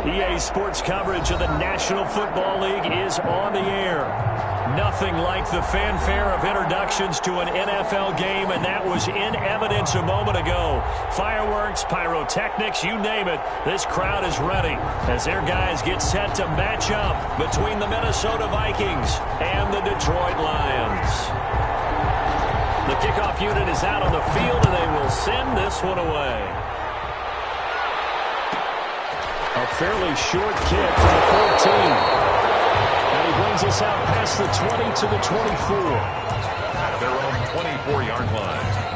EA Sports coverage of the National Football League is on the air. Nothing like the fanfare of introductions to an NFL game, and that was in evidence a moment ago. Fireworks, pyrotechnics, you name it. This crowd is ready as their guys get set to match up between the Minnesota Vikings and the Detroit Lions. The kickoff unit is out on the field, and they will send this one away. A fairly short kick from the 14. And he brings us out past the 20 to the 24. Their own 24-yard line.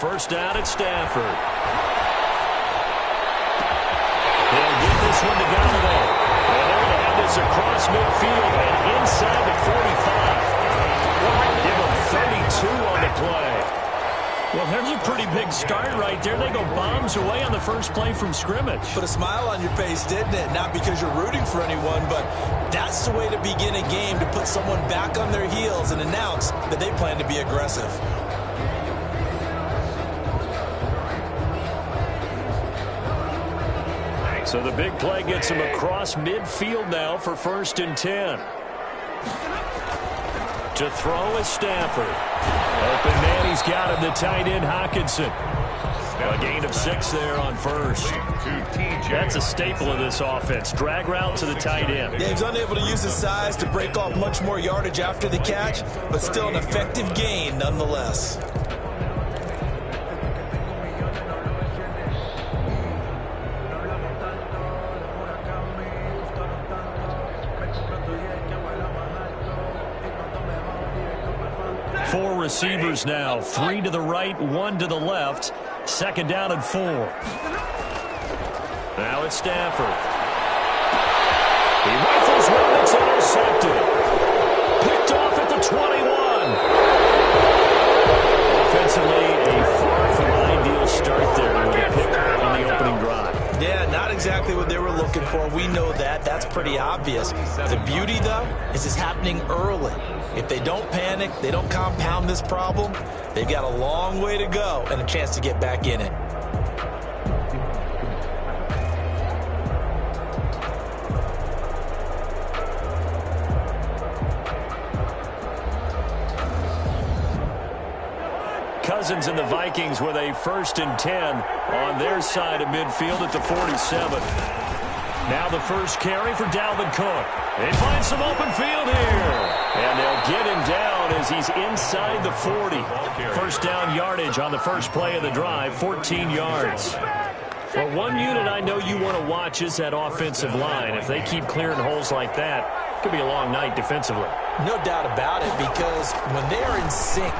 First down at Stafford. They'll get this one to Galladay. And they're going to have this across midfield and inside the 45. Give them 32 on the play. Well, there's a pretty big start right there. They go bombs away on the first play from scrimmage. Put a smile on your face, didn't it? Not because you're rooting for anyone, but that's the way to begin a game, to put someone back on their heels and announce that they plan to be aggressive. So the big play gets him across midfield now for 1st and 10. To throw is Stafford. Open man, he's got him, the tight end Hockenson. A gain of 6 there on first. That's a staple of this offense. Drag route to the tight end. Yeah, he's unable to use his size to break off much more yardage after the catch, but still an effective gain nonetheless. Four receivers now, 3 to the right, 1 to the left. 2nd down and 4. Now it's Stafford. He rifles one that's intercepted. Picked off at the 21. Offensively, a far from ideal start there with a pick on the opening drive. Yeah, not exactly what they were looking for. We know that. That's pretty obvious. The beauty, though, is it's happening early. If they don't panic, they don't compound this problem, they've got a long way to go and a chance to get back in it. Cousins and the Vikings with a 1st and 10 on their side of midfield at the 47. Now the first carry for Dalvin Cook. They find some open field here. And they'll get him down as he's inside the 40. 1st down yardage on the first play of the drive, 14 yards. Well, one unit I know you want to watch is that offensive line. If they keep clearing holes like that, it could be a long night defensively. No doubt about it, because when they are in sync,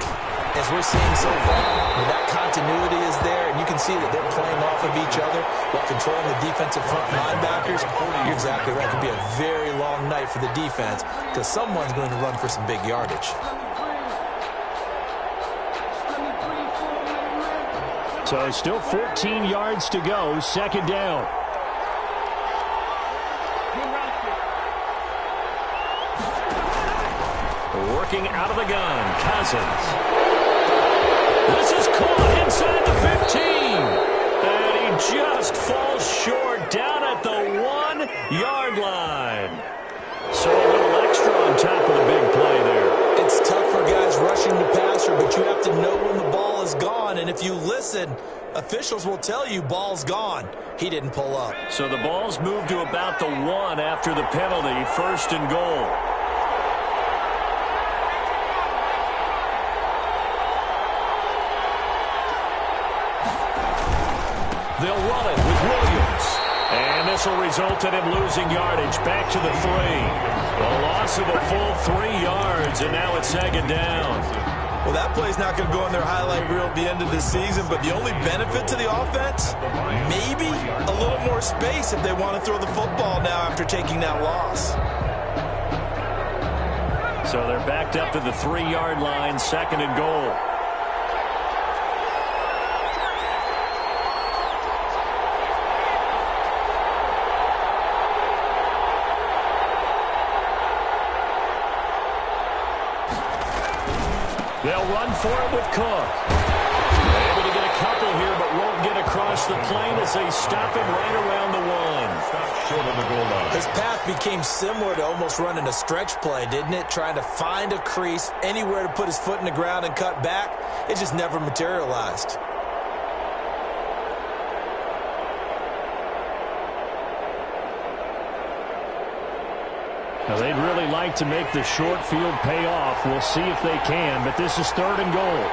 as we're seeing so far, when that continuity is there, and you can see that they're playing off of each other while controlling the defensive front linebackers, you're exactly right. It could be a very long night for the defense because someone's going to run for some big yardage. So still 14 yards to go, 2nd down. Working out of the gun, Cousins. This is caught inside the 15. And he just falls short down at the 1-yard line. So a little extra on top of the big play there. It's tough for guys rushing the passer, but you have to know when the ball is gone. And if you listen, officials will tell you ball's gone. He didn't pull up. So the ball's moved to about the 1 after the penalty, 1st and goal. They'll run it with Williams. And this will result in him losing yardage back to the 3. A loss of a full 3 yards, and now it's 2nd down. Well, that play's not going to go in their highlight reel at the end of the season, but the only benefit to the offense, maybe a little more space if they want to throw the football now after taking that loss. So they're backed up to the 3-yard line, 2nd and goal. They'll run for it with Cook. Able to get a couple here, but won't get across the plane as they stop him right around the 1. Stop short of the goal line. His path became similar to almost running a stretch play, didn't it? Trying to find a crease, anywhere to put his foot in the ground and cut back. It just never materialized. Now, they'd really like to make the short field pay off. We'll see if they can, but this is 3rd and goal.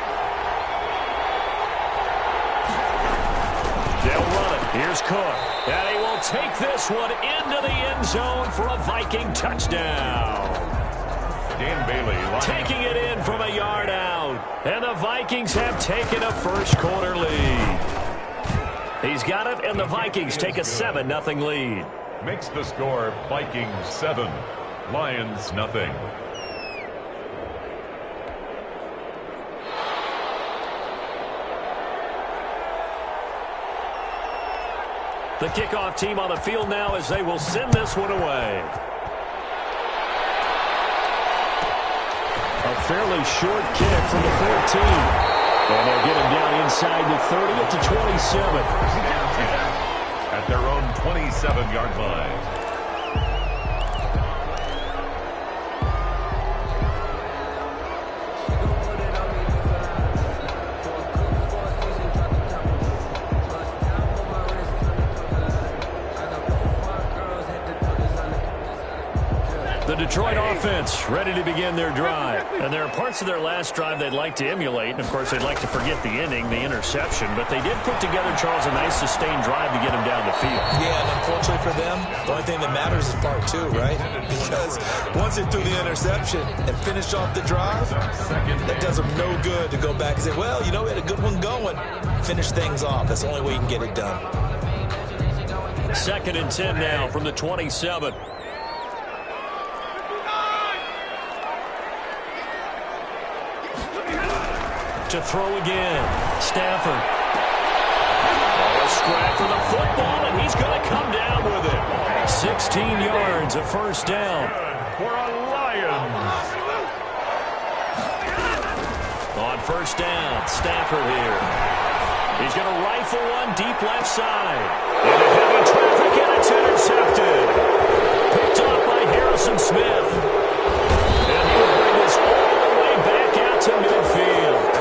They'll run it. Here's Cook. And he will take this one into the end zone for a Viking touchdown. Dan Bailey taking it in from a yard out. And the Vikings have taken a first-quarter lead. He's got it, and the Vikings take a 7-0 lead. makes the score Vikings 7, Lions nothing. The kickoff team on the field now as they will send this one away. A fairly short kick from the 14. And they'll get him down inside the 30 up to 27. At their own 27-yard line. The Detroit offense ready to begin their drive. And there are parts of their last drive they'd like to emulate. And, of course, they'd like to forget the inning, the interception. But they did put together, Charles, a nice sustained drive to get him down the field. Yeah, and unfortunately for them, the only thing that matters is part two, right? Because once they threw the interception and finished off the drive, that does them no good to go back and say, well, you know, we had a good one going. Finish things off. That's the only way you can get it done. 2nd and 10 now from the 27. To throw again. Stafford. A scrap for the football, and he's going to come down with it. 16 yards, a first down. For a Lions. On first down, Stafford here. He's going to rifle one deep left side. Into heavy traffic, and it's intercepted. Picked off by Harrison Smith. And he'll bring this all the way back out to midfield.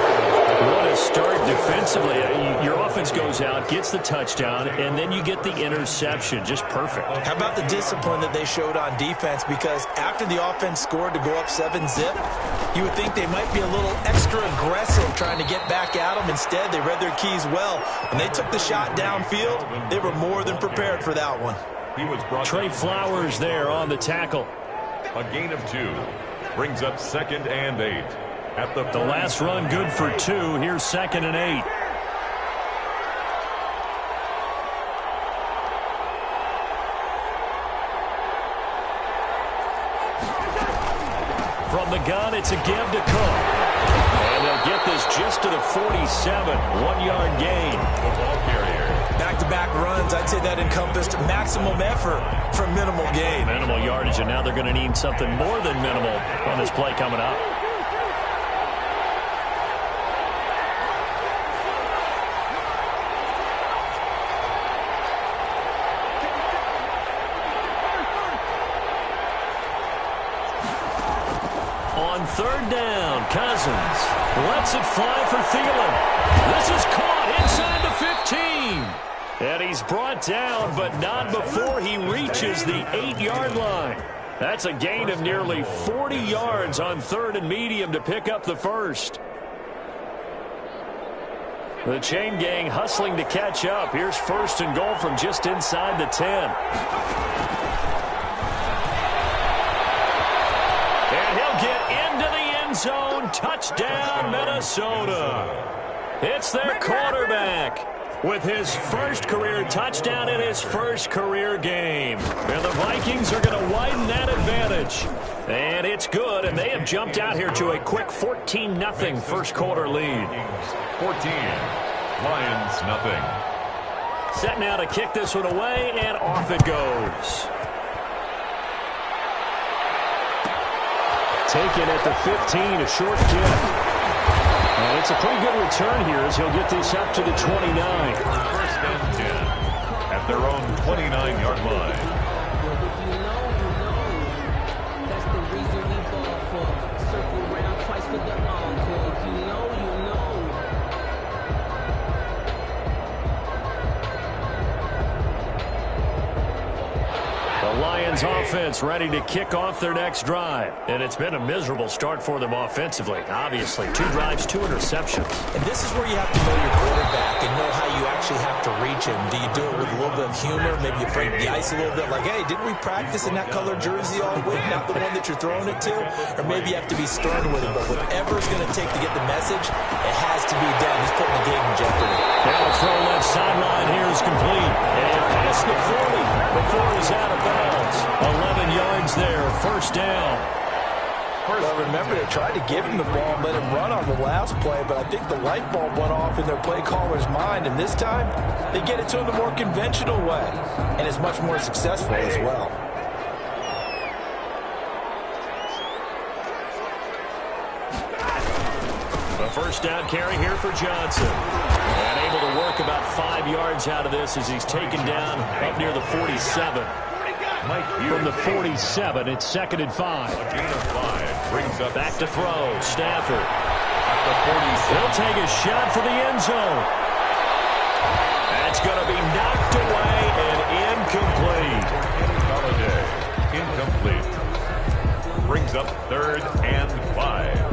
What a start defensively. Your offense goes out, gets the touchdown, and then you get the interception. Just perfect. How about the discipline that they showed on defense? Because after the offense scored to go up 7-zip, you would think they might be a little extra aggressive trying to get back at them. Instead, they read their keys well. When they took the shot downfield, they were more than prepared for that one. He was brought Trey Flowers there on the tackle. a gain of 2. Brings up 2nd and 8. At the last run good for 2. Here's 2nd and 8. From the gun, it's a give to Cook. And they'll get this just to the 47. 1-yard gain. football carrier. Back-to-back runs, I'd say that encompassed maximum effort for minimal gain. Minimal yardage, and now they're going to need something more than minimal on this play coming up. On 3rd down, Cousins lets it fly for Thielen. This is caught inside the 15. And he's brought down, but not before he reaches the 8-yard line. That's a gain of nearly 40 yards on 3rd and medium to pick up the first. The chain gang hustling to catch up. Here's 1st and goal from just inside the 10. Zone, touchdown, Minnesota. It's their quarterback. with his first career touchdown in his first career game. And the Vikings are going to widen that advantage. And it's good, and they have jumped out here to a quick 14-0 first quarter lead. 14, Lions nothing. Set now to kick this one away, and off it goes. Taken at the 15, a short kick. And it's a pretty good return here as he'll get this up to the 29. First and 10 at their own 29-yard line. That's the reason we ball for. Circle round twice for the encore. If you know, you know. The Lions offense ready to kick off their next drive. And it's been a miserable start for them offensively. Obviously, 2 drives, 2 interceptions. And this is where you have to know your quarterback and know how you actually have to reach him. Do you do it with a little bit of humor? Maybe you break the ice a little bit like, hey, didn't we practice in that color jersey all week, not the one that you're throwing it to? Or maybe you have to be stern with him. But whatever it's going to take to get the message, it has to be done. He's putting the game in jeopardy. Now the throw left sideline here is complete. And past the 40 before he's out of bounds. 11 yards there, first down. Well, remember, they tried to give him the ball and let him run on the last play, but I think the light bulb went off in their play caller's mind, and this time they get it to him the more conventional way, and it's much more successful as well. A first down carry here for Johnson. And able to work about 5 yards out of this as he's taken down up near the 47. From the 47, it's 2nd and 5. A gain of 5 brings up back to throw. Stafford. at the 47. He'll take a shot for the end zone. That's going to be knocked away and incomplete. Holiday, incomplete. Brings up 3rd and 5.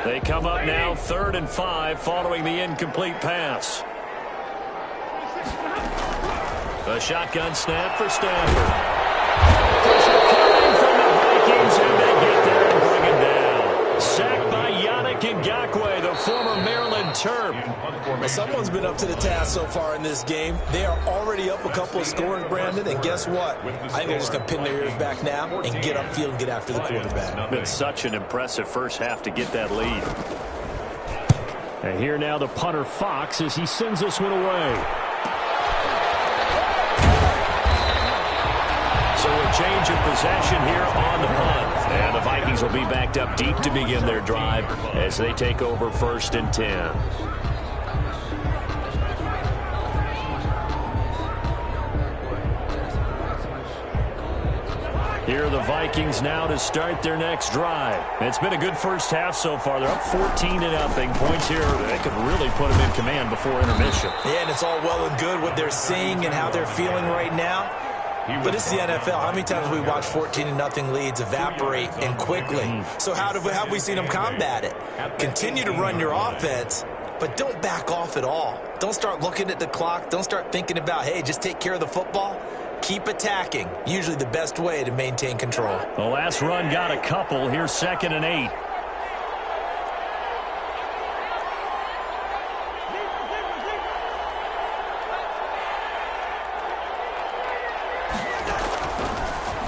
They come up now 3rd and 5 following the incomplete pass. The shotgun snap for Stafford. Pressure coming from the Vikings, and they get there and bring it down. Sacked by Yannick Ngakoue, the former Maryland Terp. Well, someone's been up to the task so far in this game. They are already up a couple of scores, Brandon, and guess what? I think they're just going to pin their ears back now and get upfield and get after the quarterback. Been such an impressive first half to get that lead. And here now the punter Fox as he sends this one away. So a change of possession here on the punt. And the Vikings will be backed up deep to begin their drive as they take over 1st and 10. Here are the Vikings now to start their next drive. It's been a good first half so far. They're up 14-0. Points here, they could really put them in command before intermission. Yeah, and it's all well and good what they're seeing and how they're feeling right now. But it's the NFL. How many times have we watched 14-0 leads evaporate and quickly? So how have we seen them combat it? Continue to run your offense, but don't back off at all. Don't start looking at the clock. Don't start thinking about, hey, just take care of the football. Keep attacking. Usually the best way to maintain control. The last run got a couple. Here's 2nd and 8.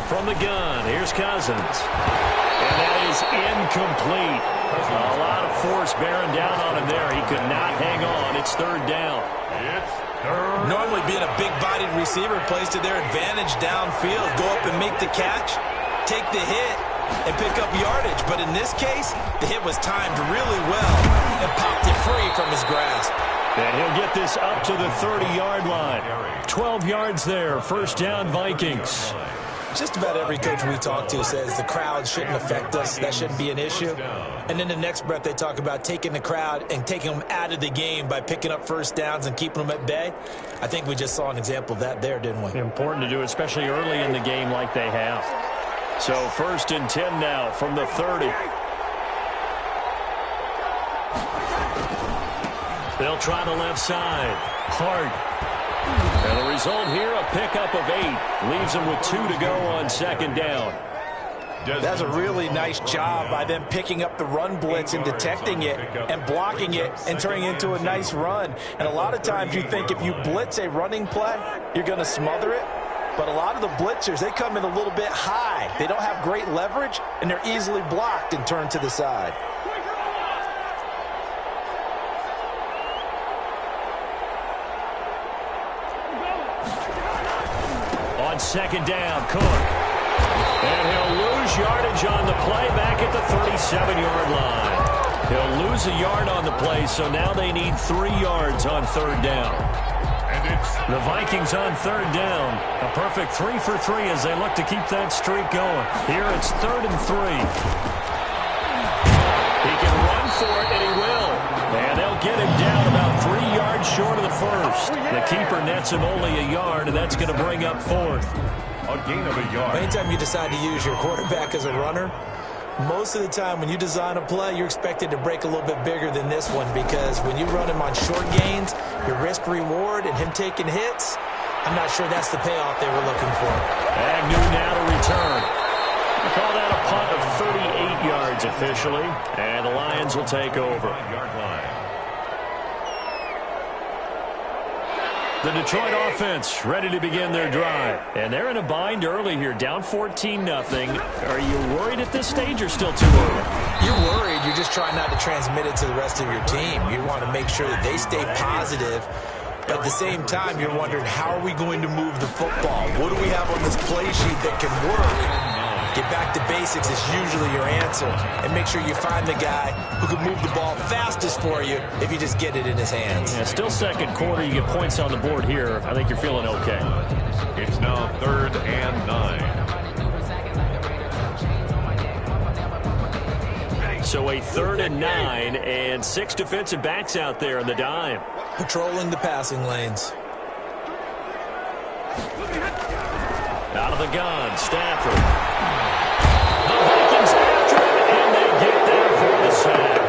From the gun, here's Cousins. And that is incomplete. A lot of force bearing down on him there. He could not hang on. It's 3rd down. Normally being a big-bodied receiver plays to their advantage downfield. Go up and make the catch, take the hit, and pick up yardage. But in this case, the hit was timed really well and popped it free from his grasp. And he'll get this up to the 30-yard line. 12 yards there. 1st down, Vikings. Just about every coach we talk to says the crowd shouldn't affect us. That shouldn't be an issue. And then the next breath they talk about taking the crowd and taking them out of the game by picking up first downs and keeping them at bay. I think we just saw an example of that there, didn't we? Important to do, especially early in the game like they have. So 1st and 10 now from the 30. They'll try the left side. Hart. And the result here, a pickup of 8. Leaves them with 2 to go on second down. That's a really nice job by them picking up the run blitz and detecting it and blocking it and turning it into a nice run. And a lot of times you think if you blitz a running play, you're going to smother it. But a lot of the blitzers, they come in a little bit high. They don't have great leverage, and they're easily blocked and turned to the side. On second down, Cook. And he'll lose yardage on the play back at the 37-yard line. He'll lose a yard on the play, so now they need 3 yards on third down. And it's The Vikings on third down. A perfect 3 for 3 as they look to keep that streak going. Here it's 3rd and 3. He can run for it, and he will. And they'll get him down about 3 yards short of the first. The keeper nets him only a yard, and that's going to bring up 4th. a gain of a yard. Anytime you decide to use your quarterback as a runner, most of the time when you design a play, you're expected to break a little bit bigger than this one, because when you run him on short gains, your risk-reward and him taking hits, I'm not sure that's the payoff they were looking for. Agnew now to return. We call that a punt of 38 yards officially, and the Lions will take over. 5-yard line. The Detroit offense ready to begin their drive. And they're in a bind early here, down 14-0. Are you worried at this stage or still too early? You're worried. You're just trying not to transmit it to the rest of your team. You want to make sure that they stay positive. But at the same time, you're wondering, how are we going to move the football? What do we have on this play sheet that can work? Get back to basics is usually your answer. And make sure you find the guy who can move the ball fastest for you if you just get it in his hands. Yeah, still second quarter. You get points on the board here. I think you're feeling okay. It's now 3rd and 9. So a 3rd and 9 and 6 defensive backs out there in the dime. Patrolling the passing lanes. Out of the gun, Stafford. The Vikings after him, and they get there for the sack.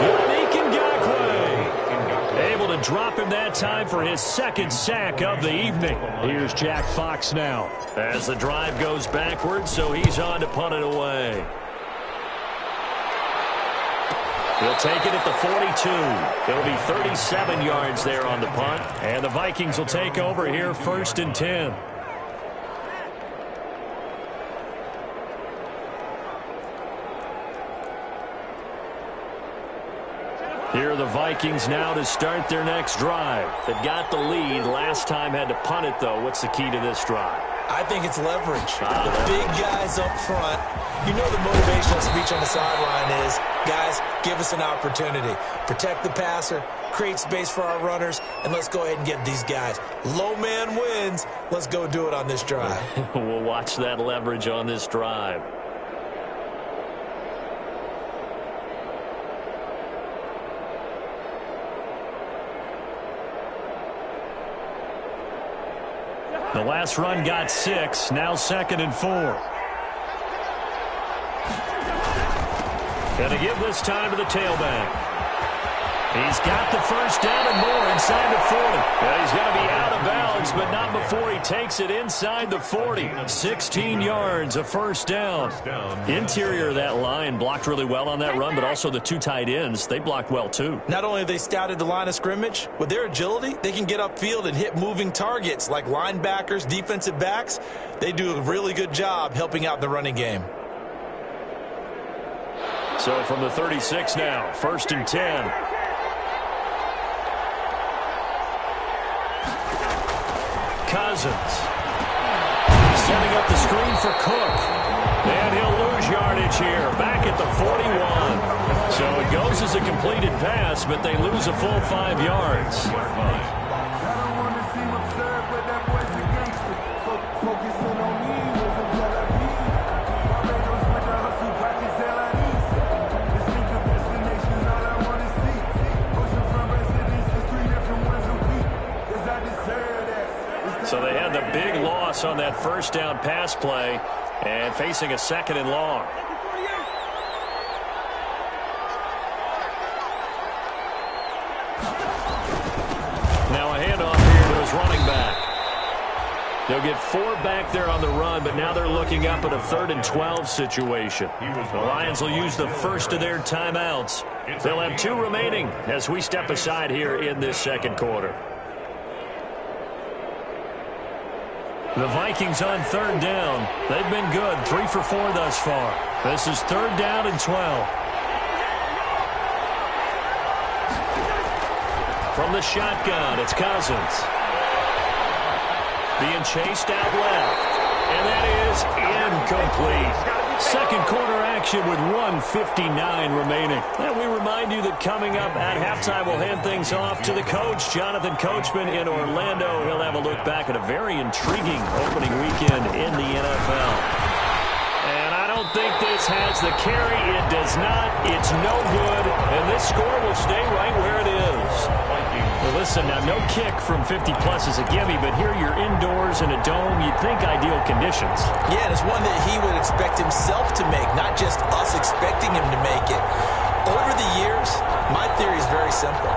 Yannick Ngakoue able to drop him that time for his 2nd sack of the evening. Here's Jack Fox now as the drive goes backwards, so he's on to punt it away. He'll take it at the 42. It'll be 37 yards there on the punt, and the Vikings will take over here 1st and 10. Here are the Vikings now to start their next drive. They've got the lead. Last time had to punt it, though. What's the key to this drive? I think it's leverage. The big guys up front. You know the motivational speech on the sideline is, guys, give us an opportunity. Protect the passer, create space for our runners, and let's go ahead and get these guys. Low man wins. Let's go do it on this drive. We'll watch that leverage on this drive. The last run got 6, now 2nd and 4. Gonna give this time to the tailback. He's got the first down and more inside the 40. Yeah, he's going to be out of bounds, but not before he takes it inside the 40. 16 yards, a first down. Interior of that line blocked really well on that run, but also the 2 tight ends, they blocked well too. Not only have they scouted the line of scrimmage, with their agility, they can get upfield and hit moving targets like linebackers, defensive backs. They do a really good job helping out the running game. So from the 36 now, 1st and 10. Cousins setting up the screen for Cook, and he'll lose yardage here back at the 41. So it goes as a completed pass, but they lose a full 5 yards. So they had the big loss on that first down pass play and facing a 2nd and long. Now a handoff here to his running back. They'll get 4 back there on the run, but now they're looking up at a 3rd and 12 situation. The Lions will use the first of their timeouts. They'll have 2 remaining as we step aside here in this second quarter. The Vikings on 3rd down. They've been good, 3 for 4 thus far. This is 3rd down and 12. From the shotgun, it's Cousins. Being chased out left. And that is incomplete. Second quarter action with 1:59 remaining. And we remind you that coming up at halftime, we'll hand things off to the coach, Jonathan Coachman in Orlando. He'll have a look back at a very intriguing opening weekend in the NFL. And I don't think this has the carry. It does not. It's no good. And this score will stay right where it is. Well, listen, now no kick from 50-plus is a gimme, but here you're indoors in a dome. You'd think ideal conditions. Yeah, and it's one that he would expect himself to make, not just us expecting him to make it. Over the years, my theory is very simple.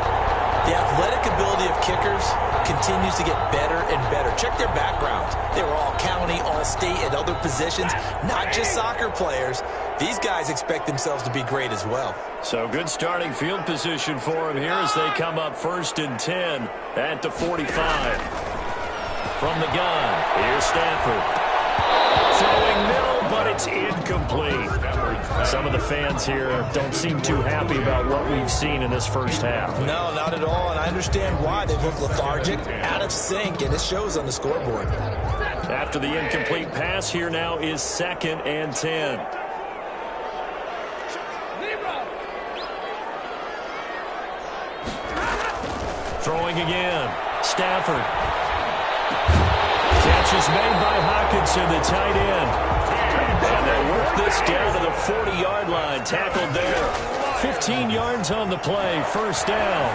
The athletic ability of kickers continues to get better and better. Check their backgrounds. They were all county, all state, at other positions, not just soccer players. These guys expect themselves to be great as well. So good starting field position for them here as they come up 1st and 10 at the 45. From the gun, here's Stafford. Throwing middle, but it's incomplete. Some of the fans here don't seem too happy about what we've seen in this first half. No, not at all, and I understand why. They look lethargic, out of sync, and it shows on the scoreboard. After the incomplete pass, here now is 2nd and 10. Throwing again. Stafford. Catch is made by Hockenson, the tight end. And they work this down to the 40-yard line. Tackled there. 15 yards on the play. First down.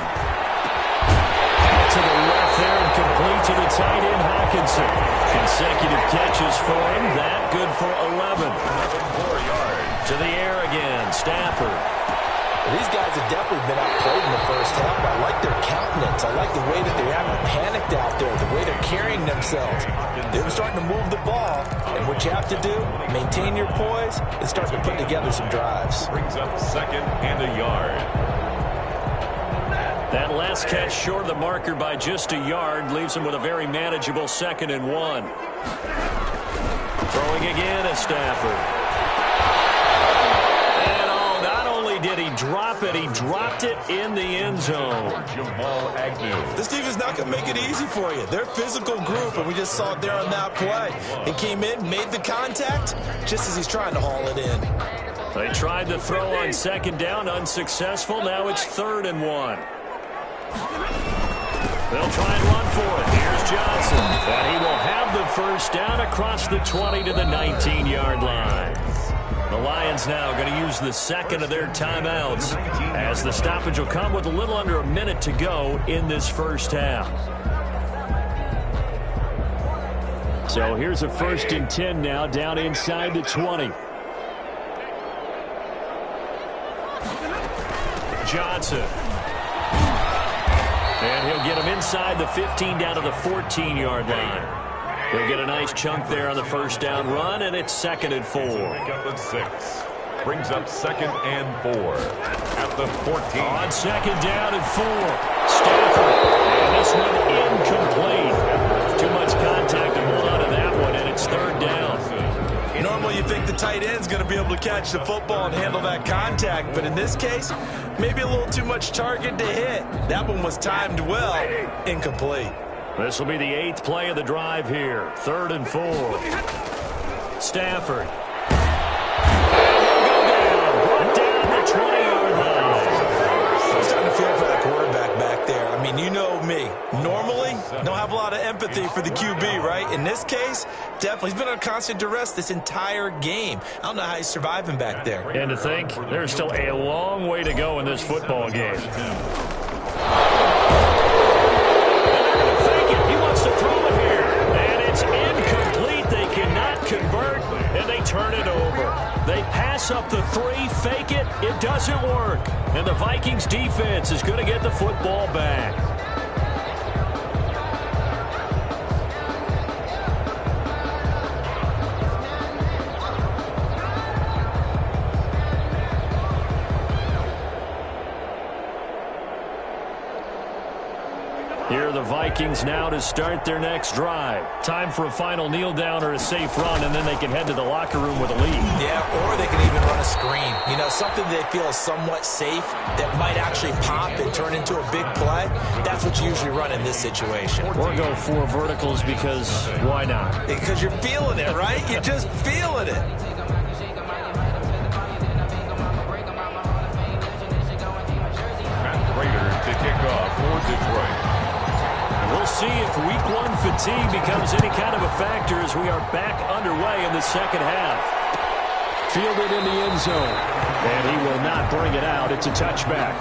To the left there and complete to the tight end, Hockenson. Consecutive catches for him. That good for 11. 4 yards. To the air again. Stafford. These guys have definitely been outplayed in the first half. I like their countenance. I like the way that they haven't panicked out there, the way they're carrying themselves. They're starting to move the ball, and what you have to do, maintain your poise and start to put together some drives. Brings up 2nd and a yard. That last catch short of the marker by just a yard leaves him with a very manageable 2nd and 1. Throwing again is Stafford. Did he drop it? He dropped it in the end zone. This defense not going to make it easy for you. They're a physical group, and we just saw it there on that play. He came in, made the contact, just as he's trying to haul it in. They tried to throw on 2nd down, unsuccessful. Now it's 3rd and 1. They'll try and run for it. Here's Johnson. And he will have the first down across the 20 to the 19-yard line. The Lions now going to use the 2nd of their timeouts as the stoppage will come with a little under a minute to go in this first half. So here's a 1st and 10 now down inside the 20. Johnson. And he'll get him inside the 15 down to the 14-yard line. He'll get a nice chunk there on the first down run, and it's 2nd and 4. Brings up 2nd and 4 at the 14. On 2nd down and 4. Stafford. And this one incomplete. Too much contact to hold on to that one, and it's 3rd down. Normally you think the tight end's going to be able to catch the football and handle that contact, but in this case, maybe a little too much target to hit. That one was timed well. Incomplete. This will be the 8th play of the drive here. 3rd and 4. Stafford. Brought down the 20-yard line. I was starting to feel for that quarterback back there. I mean, you know me. Normally, don't have a lot of empathy for the QB, right? In this case, definitely. He's been on constant duress this entire game. I don't know how he's surviving back there. And to think, there's still a long way to go in this football game. Convert, and they turn it over. They pass up the 3, fake it, it doesn't work. And the Vikings defense is going to get the football back. Here are the Vikings now to start their next drive. Time for a final kneel down or a safe run, and then they can head to the locker room with a lead. Yeah, or they can even run a screen. You know, something they feel is somewhat safe that might actually pop and turn into a big play. That's what you usually run in this situation. Or go 4 verticals because why not? Because you're feeling it, right? You're just feeling it. To kick off for Detroit. We'll see if week 1 fatigue becomes any kind of a factor as we are back underway in the second half. Fielded in the end zone. And he will not bring it out. It's a touchback.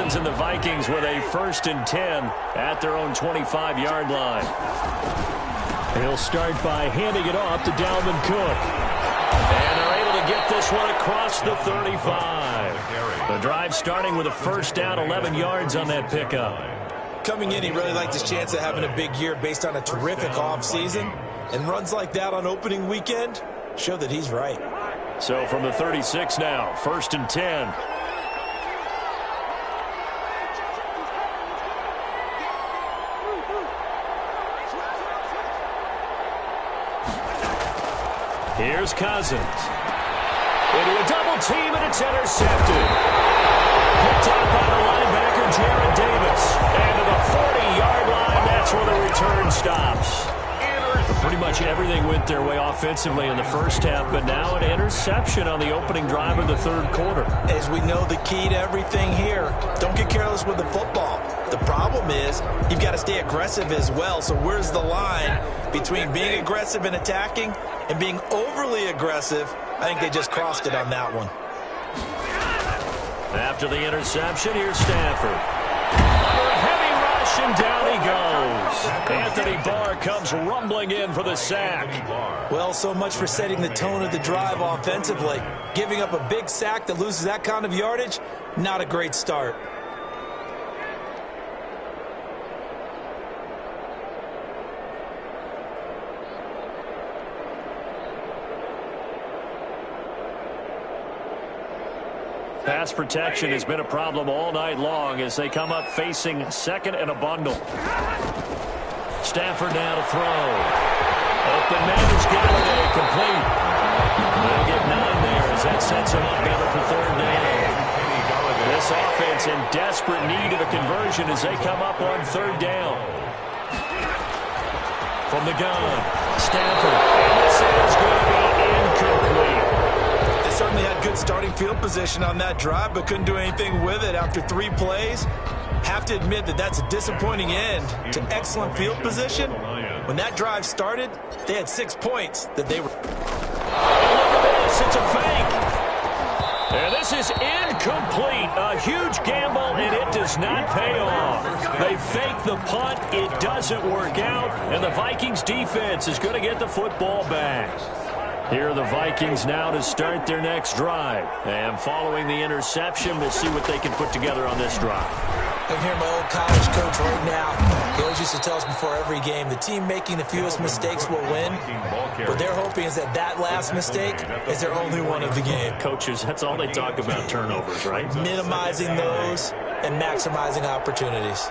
And the Vikings with a 1st and 10 at their own 25-yard line. He'll start by handing it off to Dalvin Cook. And they're able to get this one across the 35. The drive starting with a 1st down, 11 yards on that pickup. Coming in, he really liked his chance of having a big year based on a terrific offseason. And runs like that on opening weekend show that he's right. So from the 36 now, 1st and 10. Here's Cousins. Into a double team, and it's intercepted. Picked up by the linebacker, Jared Davis. And to the 40-yard line, that's where the return stops. Pretty much everything went their way offensively in the first half, but now an interception on the opening drive of the 3rd quarter. As we know, the key to everything here, don't get careless with the football. The problem is you've got to stay aggressive as well. So where's the line between being aggressive and attacking and being overly aggressive? I think they just crossed it on that one. After the interception, here's Stafford. Under a heavy rush, and down he goes. Anthony Barr comes rumbling in for the sack. Well, so much for setting the tone of the drive offensively. Giving up a big sack that loses that kind of yardage, not a great start. Pass protection has been a problem all night long as they come up facing 2nd and a bundle. Stafford now to throw. Open man is Galloway, complete. They'll get 9 there as that sets him up better for 3rd down. This offense in desperate need of a conversion as they come up on 3rd down. From the gun, Stafford. And this is going to be incomplete. Certainly had good starting field position on that drive, but couldn't do anything with it after 3 plays. Have to admit that that's a disappointing end to excellent field position. When that drive started, they had 6 points that they were. Look at this, it's a fake. And this is incomplete. A huge gamble, and it does not pay off. They fake the punt, it doesn't work out, and the Vikings defense is going to get the football back. Here are the Vikings now to start their next drive. And following the interception, we'll see what they can put together on this drive. I hear my old college coach right now. He always used to tell us before every game, the team making the fewest mistakes will win. What they're hoping is that that last mistake is their only one of the game. Coaches, that's all they talk about, turnovers, right? Minimizing those and maximizing opportunities.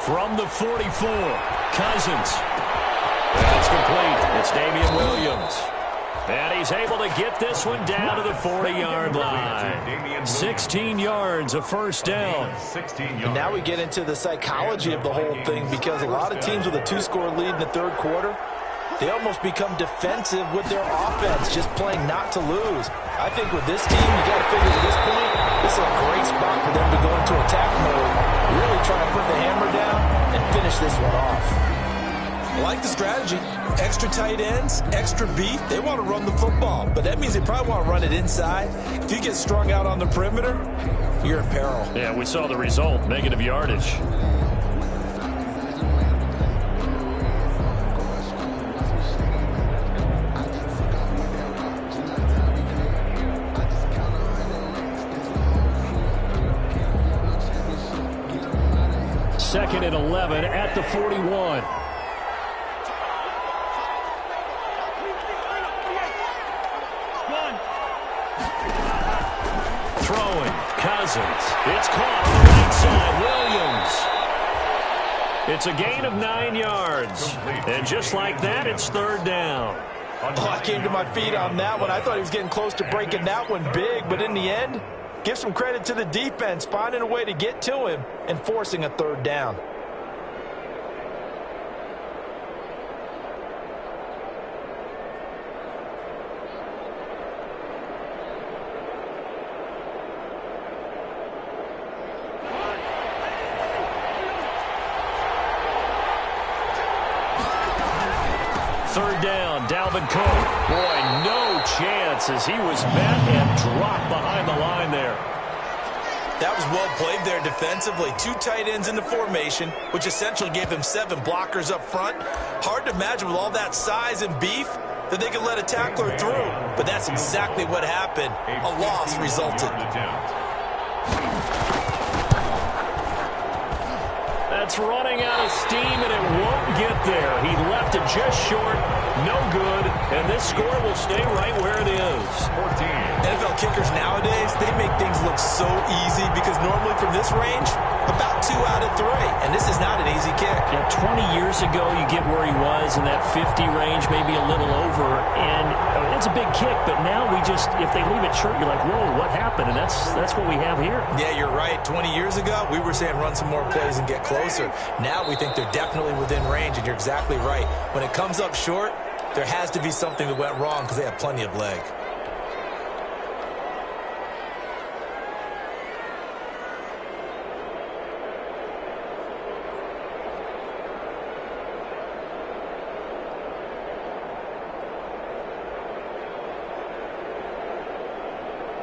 From the 44, Cousins. And it's complete. It's Damian Williams. And he's able to get this one down to the 40-yard line. 16 yards, a 1st down. And now we get into the psychology of the whole thing, because a lot of teams with a 2-score lead in the 3rd quarter, they almost become defensive with their offense, just playing not to lose. I think with this team, you got to figure at this point, this is a great spot for them to go into attack mode. Really try to put the hammer down and finish this one off. I like the strategy. Extra tight ends, extra beef. They want to run the football, but that means they probably want to run it inside. If you get strung out on the perimeter, you're in peril. Yeah, we saw the result, negative yardage. 2nd and 11 at the 41. Throwing, Cousins. It's caught on the right side. Williams. It's a gain of 9 yards. And just like that, it's 3rd down. Oh, I came to my feet on that one. I thought he was getting close to breaking that one big, but in the end, give some credit to the defense, finding a way to get to him and forcing a 3rd down. Dalvin Cook. Boy, no chance as he was met and dropped behind the line there. That was well played there defensively. 2 tight ends in the formation, which essentially gave him 7 blockers up front. Hard to imagine with all that size and beef that they could let a tackler through. But that's exactly what happened. A loss resulted. That's running out of steam, and it won't get there. He left it just short, no good, and this score will stay right where it is. 14. NFL kickers nowadays, they make things look so easy because normally from this range, about 2 out of 3, and this is not an easy kick. Yeah, 20 years ago, you get where he was in that 50 range, maybe a little over, and it's a big kick, but now we just, if they leave it short, you're like, whoa, what happened? And that's what we have here. Yeah, you're right. 20 years ago, we were saying run some more plays and get closer. Now we think they're definitely within range, and you're exactly right. When it comes up short, there has to be something that went wrong because they have plenty of leg.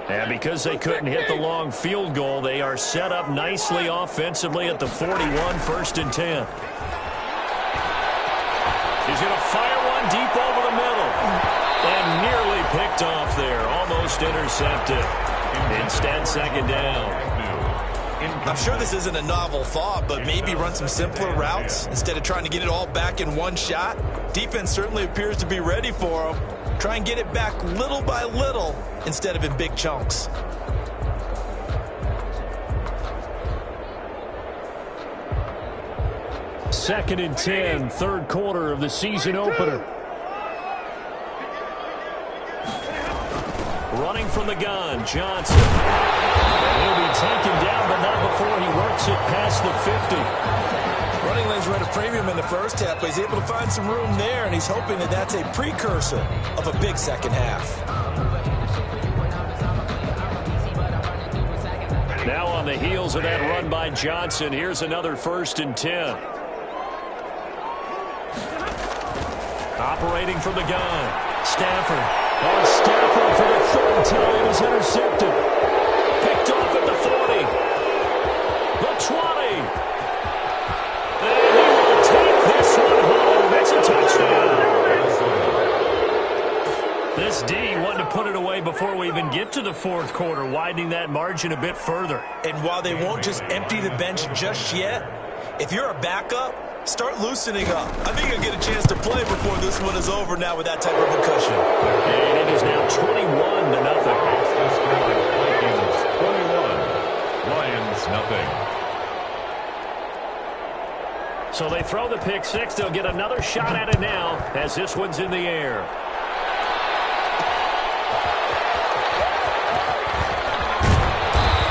And because they couldn't hit the long field goal, they are set up nicely offensively at the 41, 1st and 10. He's going to fire one deep over the middle. And nearly picked off there. Almost intercepted. Instead, 2nd down. I'm sure this isn't a novel thought, but maybe run some simpler routes instead of trying to get it all back in one shot. Defense certainly appears to be ready for them. Try and get it back little by little instead of in big chunks. Second and 10, 3rd quarter of the season opener. Running from the gun, Johnson. He'll be taken down, but not before he works it past the 50. Running lanes were at a premium in the first half, but he's able to find some room there, and he's hoping that that's a precursor of a big second half. Now on the heels of that run by Johnson, here's another 1st and 10. Operating from the gun, Stafford. Oh, Stafford for the 3rd time is intercepted. Picked off at the 40. The 20. And he will take this one home. It's a touchdown. This D wanted to put it away before we even get to the 4th quarter, widening that margin a bit further. And while they won't just empty the bench just yet, if you're a backup, start loosening up. I think you'll get a chance to play before this one is over now with that type of a cushion. And it is now 21-0. Vikings 21, Lions nothing. So they throw the pick 6. They'll get another shot at it now as this one's in the air.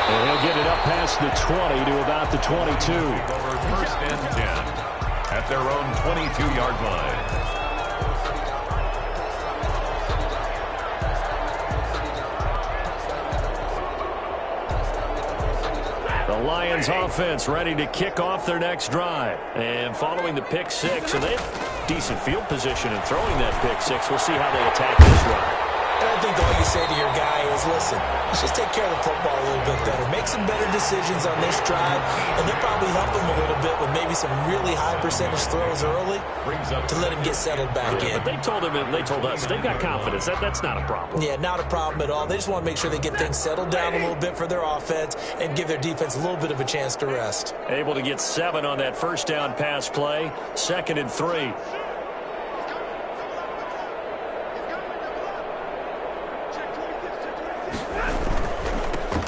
And he'll get it up past the 20 to about the 22. Over 1st and 10 at their own 22-yard line. The Lions offense ready to kick off their next drive. And following the pick 6, and they have decent field position in throwing that pick 6. We'll see how they attack this one. think all you say to your guy is, listen, let's just take care of the football a little bit better. Make some better decisions on this drive, and they'll probably help him a little bit with maybe some really high percentage throws early to let him get settled back in. But they told him, and they told us, they've got confidence. That's not a problem. Yeah, not a problem at all. They just want to make sure they get things settled down a little bit for their offense and give their defense a little bit of a chance to rest. Able to get 7 on that first down pass play. 2nd and 3.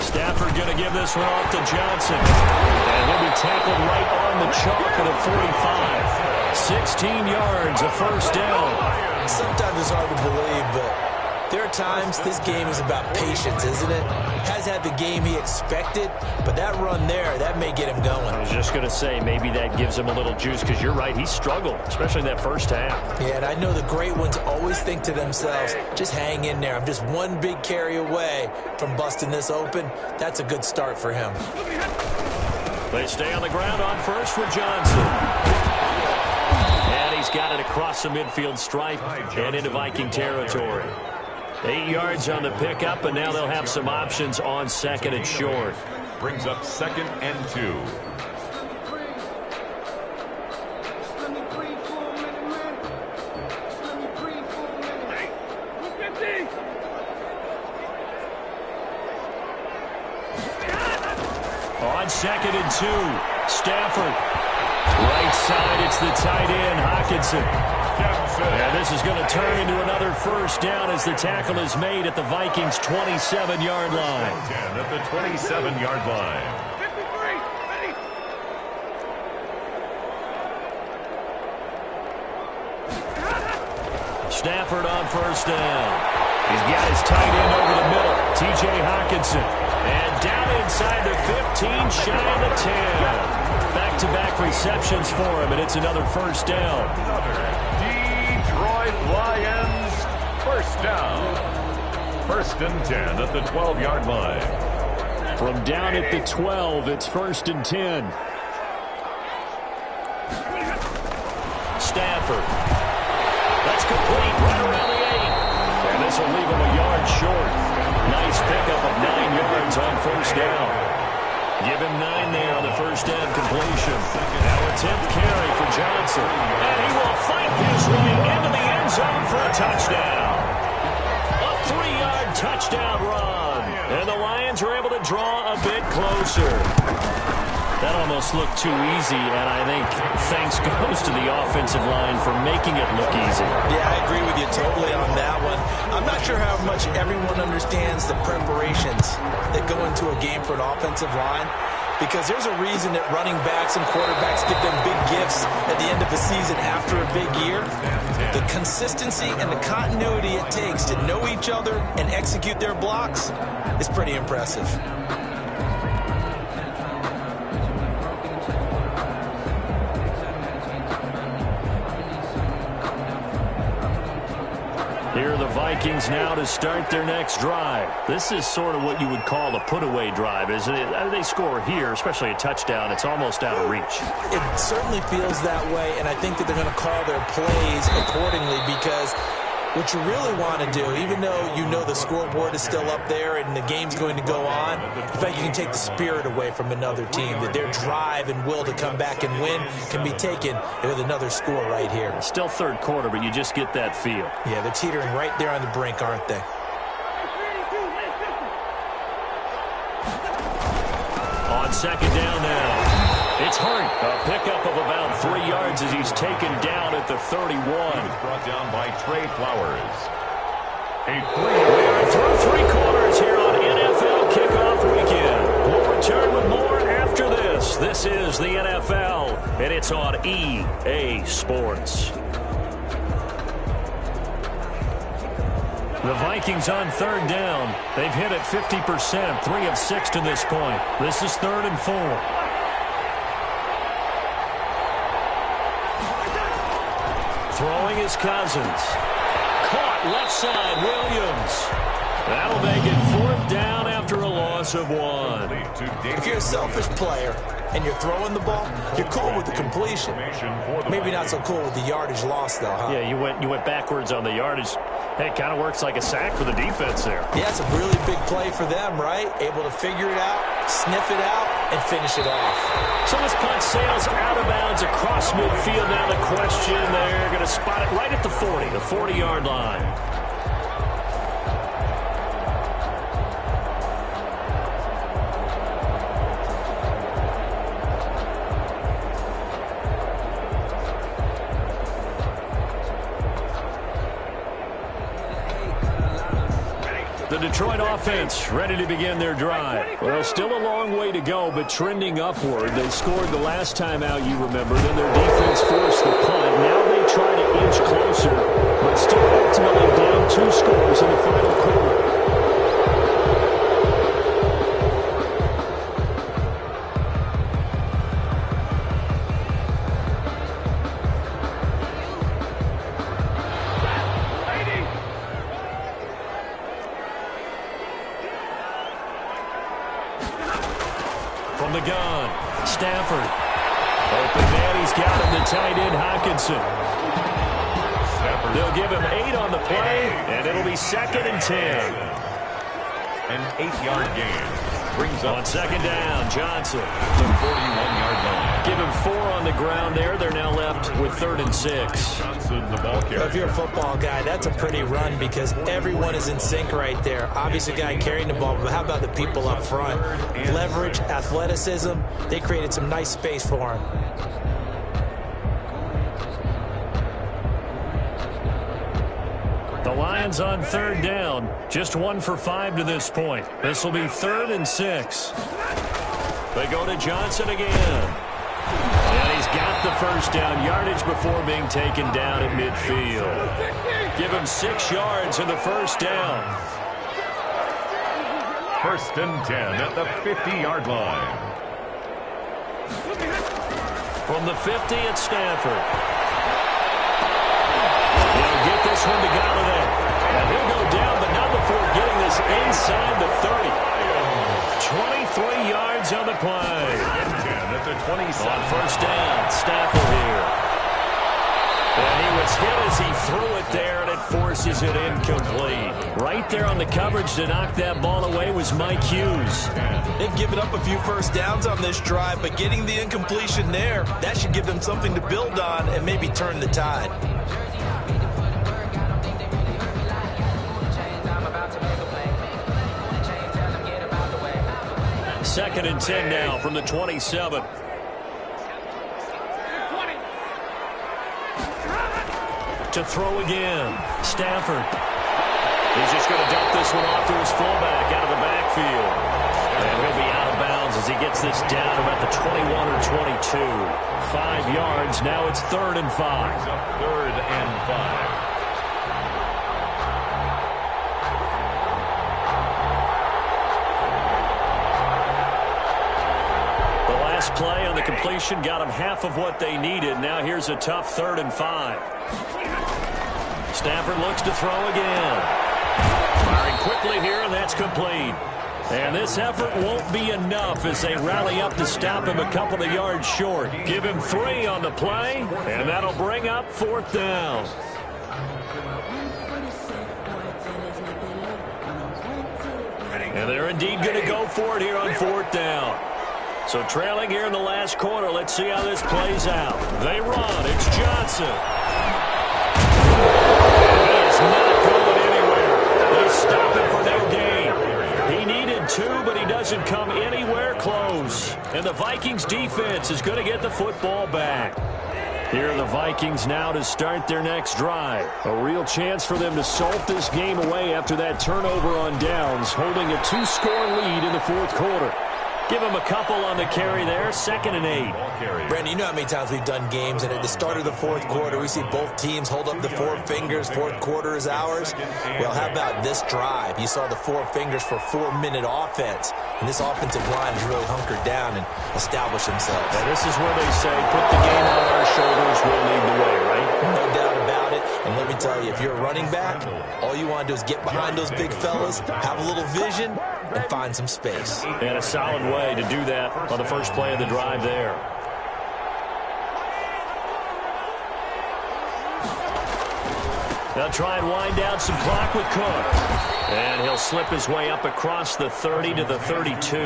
Stafford going to give this one off to Johnson. And he'll be tackled right on the chalk at a 45. 16 yards, a first down. Sometimes it's hard to believe, but there are times this game is about patience, isn't it? Has had the game he expected, but that run there, that may get him going. I was just going to say, maybe that gives him a little juice, because you're right, he struggled, especially in that first half. Yeah, and I know the great ones always think to themselves, just hang in there. I'm just one big carry away from busting this open. That's a good start for him. They stay on the ground on first with Johnson. And he's got it across the midfield stripe and into Viking territory. 8 yards on the pickup, and now they'll have some options on 2nd and short. Brings up 2nd and 2. On 2nd and 2, Stafford. Right side, it's the tight end, Hockenson. And this is going to turn into another first down as the tackle is made at the Vikings' 27-yard line. At the 27-yard line. Stafford on first down. He's got his tight end over the middle, T.J. Hockenson. And down inside the 15, shy of the 10. Back-to-back receptions for him, and it's another first down. Detroit Lions, first down. 1st and 10 at the 12-yard line. From down at the 12, it's 1st and 10. Stafford. That's complete right around the 8. And this will leave him a yard short. Nice pickup of 9 yards on first down. Give him 9 there on the first down completion. Now a 10th carry for Johnson. And he will fight his way into the end zone for a touchdown. A 3-yard touchdown run. And the Lions are able to draw a bit closer. That almost looked too easy, and I think thanks goes to the offensive line for making it look easy. Yeah, I agree with you totally on that one. I'm not sure how much everyone understands the preparations that go into a game for an offensive line, because there's a reason that running backs and quarterbacks give them big gifts at the end of the season after a big year. The consistency and the continuity it takes to know each other and execute their blocks is pretty impressive. Here are the Vikings now to start their next drive. This is sort of what you would call a put-away drive, isn't it? They score here, especially a touchdown. It's almost out of reach. It certainly feels that way, and I think that they're going to call their plays accordingly, because what you really want to do, even though you know the scoreboard is still up there and the game's going to go on, in fact, you can take the spirit away from another team, that their drive and will to come back and win can be taken with another score right here. Still third quarter, but you just get that feel. Yeah, they're teetering right there on the brink, aren't they? On 2nd down now. It's Hart. A pickup of about 3 yards as he's taken down at the 31. Brought down by Trey Flowers. We are through 3 quarters here on NFL Kickoff Weekend. We'll return with more after this. This is the NFL, and it's on EA Sports. The Vikings on 3rd down. They've hit it 50%, 3 of 6 to this point. This is 3rd and 4. Throwing is Cousins. Caught left side, Williams. That'll make it 4th down after a loss of 1. If you're a selfish player and you're throwing the ball, you're cool with the completion. Maybe not so cool with the yardage loss, though, huh? Yeah, you went backwards on the yardage. Hey, it kind of works like a sack for the defense there. Yeah, it's a really big play for them, right? Able to figure it out, sniff it out, and finish it off. So this punt sails out of bounds across midfield. Now the question, they're going to spot it right at the 40, the 40-yard line. The Detroit offense ready to begin their drive. Well, still a long way to go, but trending upward. They scored the last time out, you remember. Then their defense forced the punt. Now they try to inch closer, but still ultimately down 2 scores in the final quarter. From the gun, Stafford. Open man, he's got him, the tight end, Hockenson. They'll give him 8 on the play, and it'll be 2nd and 10. An 8-yard gain. Brings up on 2nd down, Johnson. The 41-yard line. Give him 4 on the ground there. They're now left with 3rd and 6. Johnson, the ball carrier. If you're a football guy, that's a pretty run because everyone is in sync right there. Obviously, guy carrying the ball, but how about the people up front? Leverage, athleticism. They created some nice space for him. The Lions on 3rd down. Just 1 for 5 to this point. This will be 3rd and 6. They go to Johnson again. And he's got the 1st down yardage before being taken down at midfield. Give him 6 yards in the 1st down. 1st and 10 at the 50-yard line. From the 50 at Stafford. He'll get this one to Galladay. And he'll go down, but not before getting this inside the 30. 23 yards on the play. 10 at the 27. On 1st down, Stafford here. And he was hit as he threw it there, and it forces it incomplete. Right there on the coverage to knock that ball away was Mike Hughes. They've given up a few 1st downs on this drive, but getting the incompletion there, that should give them something to build on and maybe turn the tide. 2nd and 10 now from the 27. To throw again. Stafford. He's just going to dump this one off to his fullback out of the backfield. And he'll be out of bounds as he gets this down about the 21 or 22. 5 yards. Now it's 3rd and 5. 3rd and 5. Play on the completion got them half of what they needed. Now here's a tough 3rd and 5. Stafford looks to throw again. Firing quickly here, and that's complete. And this effort won't be enough as they rally up to stop him a couple of yards short. Give him 3 on the play, and that'll bring up 4th down. And they're indeed going to go for it here on 4th down. So trailing here in the last quarter, let's see how this plays out. They run. It's Johnson. He is not going anywhere. They stop him for no gain. He needed 2, but he doesn't come anywhere close. And the Vikings defense is going to get the football back. Here are the Vikings now to start their next drive. A real chance for them to salt this game away after that turnover on downs, holding a 2-score lead in the 4th quarter. Give him a couple on the carry there. 2nd and 8. Brandon, you know how many times we've done games, and at the start of the 4th quarter, we see both teams hold up the 4 fingers. 4th quarter is ours. Well, how about this drive? You saw the 4 fingers for 4-minute offense, and this offensive line has really hunkered down and established themselves. And this is where they say, put the game on our shoulders, we'll lead the way, right? No doubt about it. And let me tell you, if you're a running back, all you want to do is get behind those big fellas, have a little vision, and find some space. And a solid way to do that on the first play of the drive there. They'll try and wind down some clock with Cook. And he'll slip his way up across the 30 to the 32.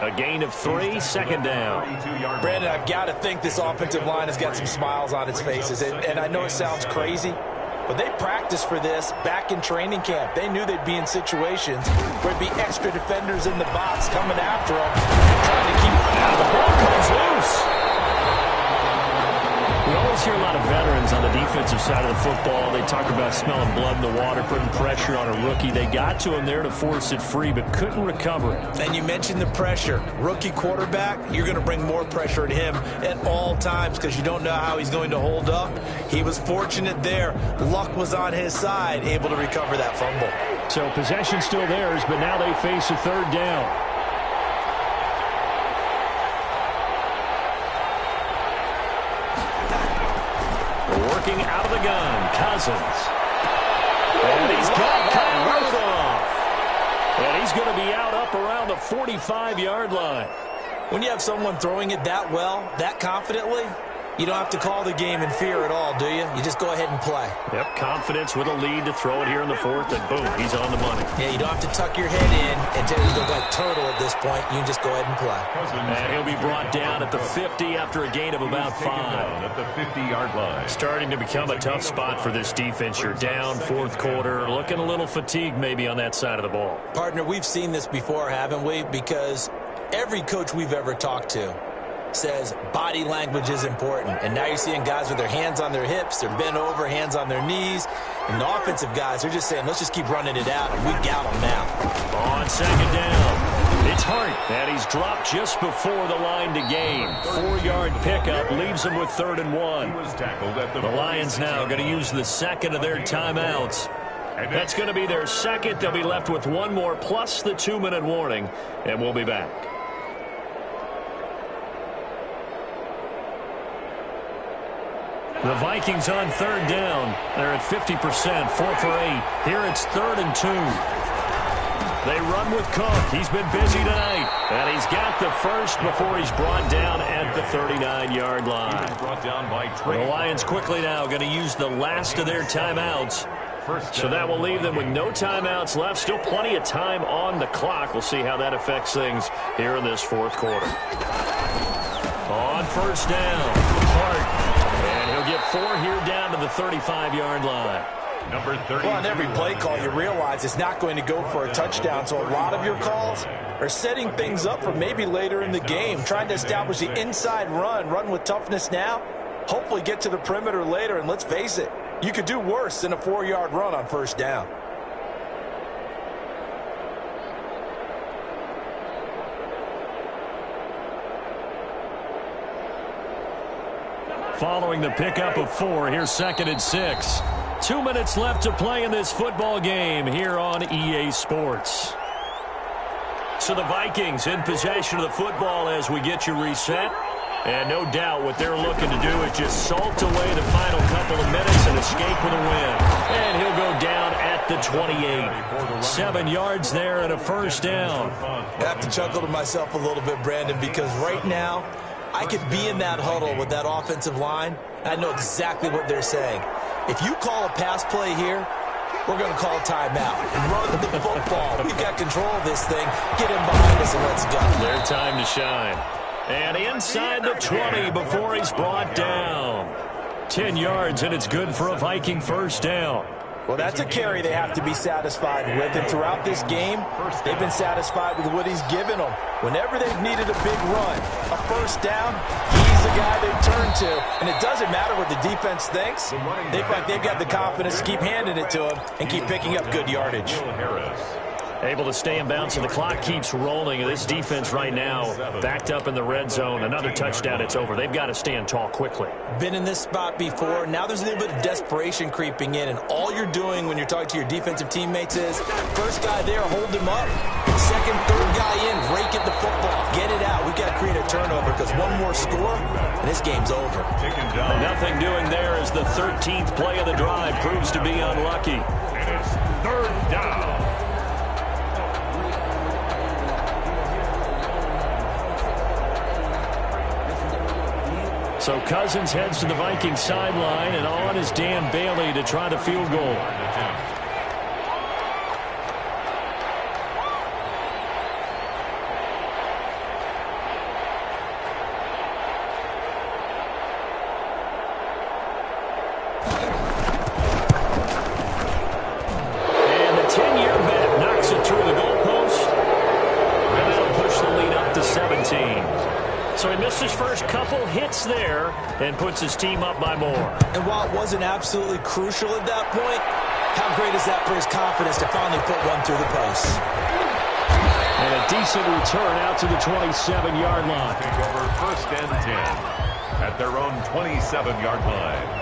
A gain of 3, second down. Brandon, I've got to think this offensive line has got some smiles on its faces. And I know it sounds crazy, but they practiced for this back in training camp. They knew they'd be in situations where there'd be extra defenders in the box coming after them, trying to keep them out. The ball comes loose. We always hear a lot of veterans on the defensive side of the football. They talk about smelling blood in the water, putting pressure on a rookie. They got to him there to force it free, but couldn't recover it. And you mentioned the pressure. Rookie quarterback, you're going to bring more pressure at him at all times because you don't know how he's going to hold up. He was fortunate there. Luck was on his side, able to recover that fumble. So possession still theirs, but now they face a third down. Working out of the gun, Cousins. And he's got Kyle Rudolph. And he's going to be out up around the 45-yard line. When you have someone throwing it that well, that confidently, you don't have to call the game in fear at all, do you? You just go ahead and play. Yep, confidence with a lead to throw it here in the fourth, and boom, he's on the money. Yeah, you don't have to tuck your head in and tell you to look like turtle at this point. You can just go ahead and play. And he'll be brought down at the 50 after a gain of about 5. At the 50-yard line. Starting to become a tough spot for this defense. You're down fourth quarter, looking a little fatigued maybe on that side of the ball. Partner, we've seen this before, haven't we? Because every coach we've ever talked to says body language is important. And now you're seeing guys with their hands on their hips, they're bent over, hands on their knees. And the offensive guys, they're just saying, let's just keep running it out, and we've got them now. On second down, it's Hart, and he's dropped just before the line to gain. 4-yard pickup leaves him with 3rd and 1. The Lions now going to use the second of their timeouts. That's going to be their second. They'll be left with one more plus the 2-minute warning, and we'll be back. The Vikings on 3rd down. They're at 50%, 4 for 8. Here it's 3rd and 2. They run with Cook. He's been busy tonight. And he's got the first before he's brought down at the 39-yard line. The Lions quickly now going to use the last of their timeouts. So that will leave them with no timeouts left. Still plenty of time on the clock. We'll see how that affects things here in this fourth quarter. On first down, Hart. And he'll get 4 here down to the 35-yard line. Number 30. Well, on every play call, you realize it's not going to go for a touchdown. So a lot of your calls are setting things up for maybe later in the game, trying to establish the inside run with toughness now, hopefully get to the perimeter later. And let's face it, you could do worse than a 4-yard run on first down. Following the pickup of 4, here's 2nd and 6. 2 minutes left to play in this football game here on EA Sports. So the Vikings in possession of the football as we get you reset. And no doubt what they're looking to do is just salt away the final couple of minutes and escape with a win. And he'll go down at the 28. 7 yards there and a first down. I have to chuckle to myself a little bit, Brandon, because right now I could be in that huddle with that offensive line. I know exactly what they're saying. If you call a pass play here, we're going to call timeout. Run the football. We've got control of this thing. Get him behind us and let's go. Their time to shine. And inside the 20 before he's brought down. 10 yards, and it's good for a Viking first down. Well, that's a carry they have to be satisfied with. And throughout this game, they've been satisfied with what he's given them. Whenever they've needed a big run, a first down, he's the guy they turn to. And it doesn't matter what the defense thinks. They feel like they've got the confidence to keep handing it to him and keep picking up good yardage. Able to stay in bounds, and the clock keeps rolling. This defense right now backed up in the red zone. Another touchdown, it's over. They've got to stand tall quickly. Been in this spot before. Now there's a little bit of desperation creeping in, and all you're doing when you're talking to your defensive teammates is first guy there, hold him up. Second, third guy in, rake at the football. Get it out. We've got to create a turnover because one more score, and this game's over. Nothing doing there as the 13th play of the drive proves to be unlucky. And it's 3rd down. So Cousins heads to the Vikings sideline, and on is Dan Bailey to try the field goal. And the 10-year vet knocks it through the goalpost, and that'll push the lead up to 17. So he missed his first couple hits there and puts his team up by more. And while it wasn't absolutely crucial at that point, how great is that for his confidence to finally put one through the post? And a decent return out to the 27-yard line. Take over 1st and 10 at their own 27-yard line.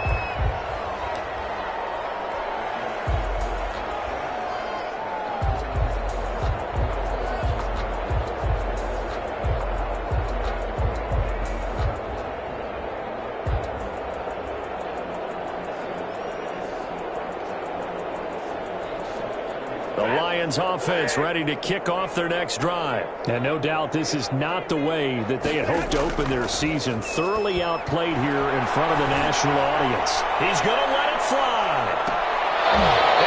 The Lions offense ready to kick off their next drive. And no doubt this is not the way that they had hoped to open their season. Thoroughly outplayed here in front of the national audience. He's going to let it fly.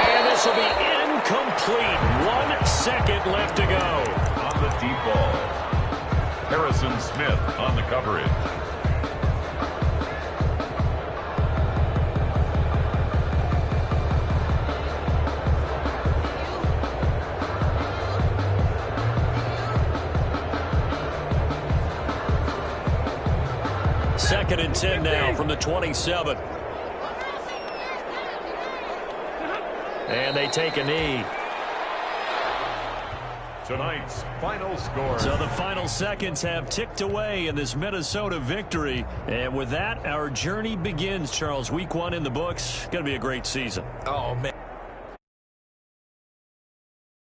And this will be incomplete. 1 second left to go. On the deep ball, Harrison Smith on the coverage. Second and 10 now from the 27. And they take a knee. Tonight's final score. So the final seconds have ticked away in this Minnesota victory. And with that, our journey begins, Charles. Week 1 in the books. Going to be a great season. Oh, man.